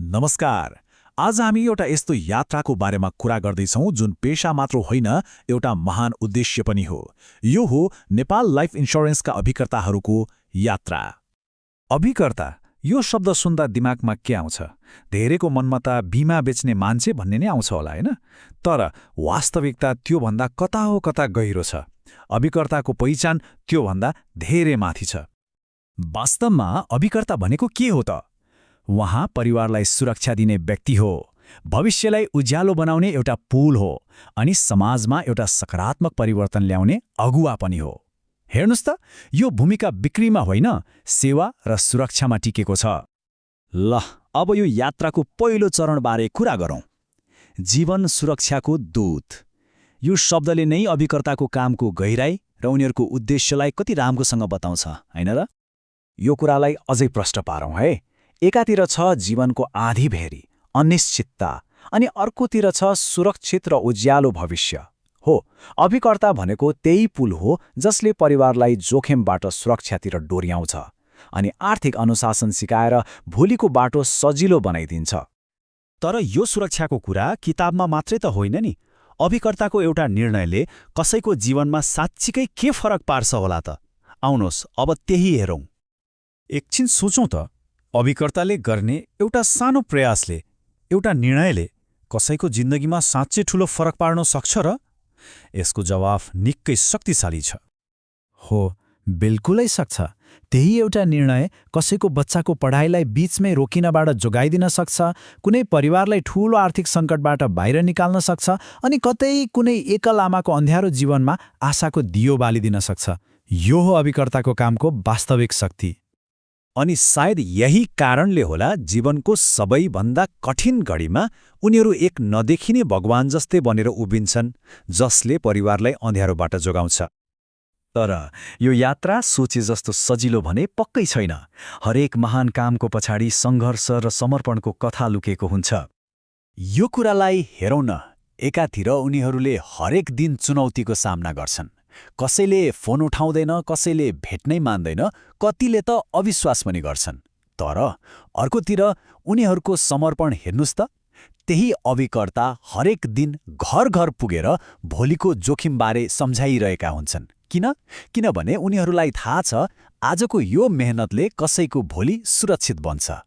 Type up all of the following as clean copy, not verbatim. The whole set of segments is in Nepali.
नमस्कार। आज हामी एउटा यस्तो यात्राको बारेमा कुरा गर्दैछौँ जुन पेशा मात्र होइन, एउटा महान उद्देश्य पनि हो। यो हो नेपाल लाइफ इन्स्योरेन्सका अभिकर्ताहरूको यात्रा। अभिकर्ता यो शब्द सुन्दा दिमागमा के आउँछ? धेरैको मनमा त बिमा बेच्ने मान्छे भन्ने नै आउँछ होला, हैन? तर वास्तविकता त्योभन्दा कता हो कता गहिरो छ। अभिकर्ताको पहिचान त्योभन्दा धेरै माथि छ। वास्तवमा अभिकर्ता भनेको के हो त? उहाँ परिवारलाई सुरक्षा दिने व्यक्ति हो, भविष्यलाई उज्यालो बनाउने एउटा पुल हो, अनि समाजमा एउटा सकारात्मक परिवर्तन ल्याउने अगुवा पनि हो। हेर्नुस् त, यो भूमिका बिक्रीमा होइन, सेवा र सुरक्षामा टिकेको छ। ल, अब यो यात्राको पहिलो चरणबारे कुरा गरौँ। जीवन सुरक्षाको दूत। यो शब्दले नै अभिकर्ताको कामको गहिराई र उनीहरूको उद्देश्यलाई कति राम्रोसँग बताउँछ, हैन र? यो कुरालाई अझै प्रष्ट पारौँ है। एकातिर छ जीवनको आँधी भेरी, अनिश्चितता, अनि अर्कोतिर छ सुरक्षित र उज्यालो भविष्य। हो, अभिकर्ता भनेको त्यही पुल हो जसले परिवारलाई जोखिमबाट सुरक्षातिर डोर्याउँछ अनि आर्थिक अनुशासन सिकाएर भोलिको बाटो सजिलो बनाइदिन्छ। तर यो सुरक्षाको कुरा किताबमा मात्रै त होइन नि। अभिकर्ताको एउटा निर्णयले कसैको जीवनमा साँच्चीकै के फरक पार्छ होला त? आउनुहोस्, अब त्यही हेरौँ। एकछिन सोचौँ त, अभिकर्ताले गर्ने एउटा सानो प्रयासले, एउटा निर्णयले कसैको जिन्दगीमा साँच्चै ठूलो फरक पार्न सक्छ र? यसको जवाफ निकै शक्तिशाली छ। हो, बिल्कुलै सक्छ। त्यही एउटा निर्णय कसैको बच्चाको पढाइलाई बीचमै रोकिनबाट जोगाइदिन सक्छ, कुनै परिवारलाई ठूलो आर्थिक सङ्कटबाट बाहिर निकाल्न सक्छ, अनि कतै कुनै एकल आमाको अँध्यारो जीवनमा आशाको दियो बालिदिन सक्छ। यो हो अभिकर्ताको कामको वास्तविक शक्ति। अनि सायद यही कारणले होला जीवनको सबैभन्दा कठिन घडीमा उनीहरू एक नदेखिने भगवान जस्तै बनेर उभिन्छन्, जसले परिवारलाई अँध्यारोबाट जोगाउँछ। तर यो यात्रा सोचे जस्तो सजिलो भने पक्कै छैन। हरेक महान कामको पछाडि सङ्घर्ष र समर्पणको कथा लुकेको हुन्छ। यो कुरालाई हेरौँ न। एकातिर उनीहरूले हरेक दिन चुनौतीको सामना गर्छन्। कसैले फोन उठाउँदैन, कसैले भेट्नै मान्दैन, कतिले त अविश्वास पनि गर्छन्। तर अर्कोतिर उनीहरूको समर्पण हेर्नुस् त। त्यही अभिकर्ता हरेक दिन घर घर पुगेर भोलिको जोखिमबारे सम्झाइरहेका हुन्छन्। किनभने उनीहरूलाई थाहा छ आजको यो मेहनतले कसैको भोलि सुरक्षित बन्छ।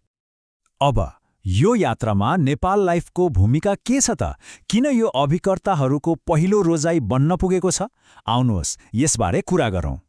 अब यो यात्रामा नेपाल लाइफको भूमिका के छ त? किन यो अभिकर्ताहरूको पहिलो रोजाइ बन्न पुगेको छ? आउनुहोस्, यसबारे कुरा गरौँ।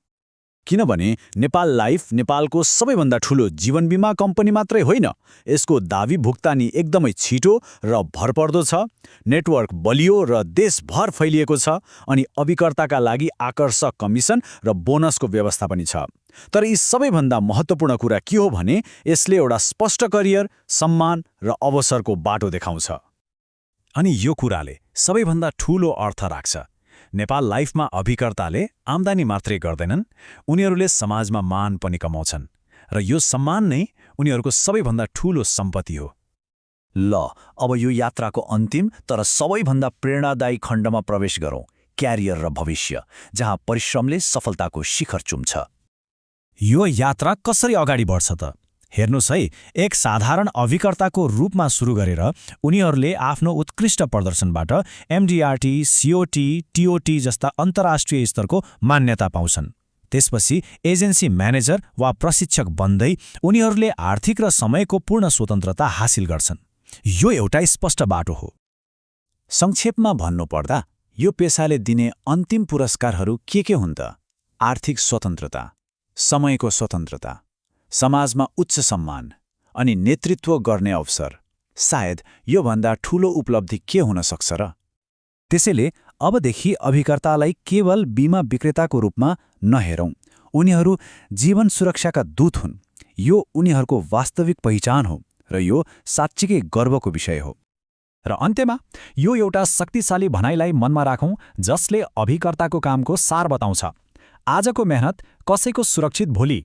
किनभने नेपाल लाइफ नेपालको सबैभन्दा ठूलो जीवन बिमा कम्पनी मात्रै होइन, यसको दावी भुक्तानी एकदमै छिटो र भरपर्दो छ, नेटवर्क बलियो र देशभर फैलिएको छ, अनि अभिकर्ताका लागि आकर्षक कमिसन र बोनसको व्यवस्था पनि छ। तर यी सबैभन्दा महत्त्वपूर्ण कुरा के हो भने यसले एउटा स्पष्ट करियर, सम्मान र अवसरको बाटो देखाउँछ। अनि यो कुराले सबैभन्दा ठूलो अर्थ राख्छ। नेपाल लाइफमा अभिकर्ताले आम्दानी मात्रै गर्दैनन्, उनीहरूले समाजमा मान पनि कमाउँछन्, र यो सम्मान नै उनीहरूको सबैभन्दा ठूलो सम्पत्ति हो। ल, अब यो यात्राको अन्तिम तर सबैभन्दा प्रेरणादायी खण्डमा प्रवेश गरौँ, क्यारियर र भविष्य, जहाँ परिश्रमले सफलताको शिखर चुम्छ। यो यात्रा कसरी अगाडि बढ्छ त? हेर्नुहोस् है, एक साधारण अभिकर्ताको रूपमा सुरु गरेर उनीहरूले आफ्नो उत्कृष्ट प्रदर्शनबाट एमडीआरटी, सीओटी, टीओटी जस्ता अन्तर्राष्ट्रिय स्तरको मान्यता पाउँछन्। त्यसपछि एजेन्सी म्यानेजर वा प्रशिक्षक बन्दै उनीहरूले आर्थिक र समयको पूर्ण स्वतन्त्रता हासिल गर्छन्। यो एउटा स्पष्ट बाटो हो। संक्षेपमा भन्नुपर्दा यो पेसाले दिने अन्तिम पुरस्कारहरू के हुन् त? आर्थिक स्वतन्त्रता, समयको स्वतन्त्रता, समाजमा उच्च सम्मान, अनि नेतृत्व गर्ने अवसर। सायद योभन्दा ठूलो उपलब्धि के हुन सक्छ र? त्यसैले अबदेखि अभिकर्तालाई केवल बिमा विक्रेताको रूपमा नहेरौँ। उनीहरू जीवन सुरक्षाका दूत हुन्। यो उनीहरूको वास्तविक पहिचान हो, र यो साँच्चीकै गर्वको विषय हो। र अन्त्यमा यो एउटा शक्तिशाली भनाइलाई मनमा राखौँ जसले अभिकर्ताको कामको सार बताउँछ। आजको मेहनत कसैको सुरक्षित भोलि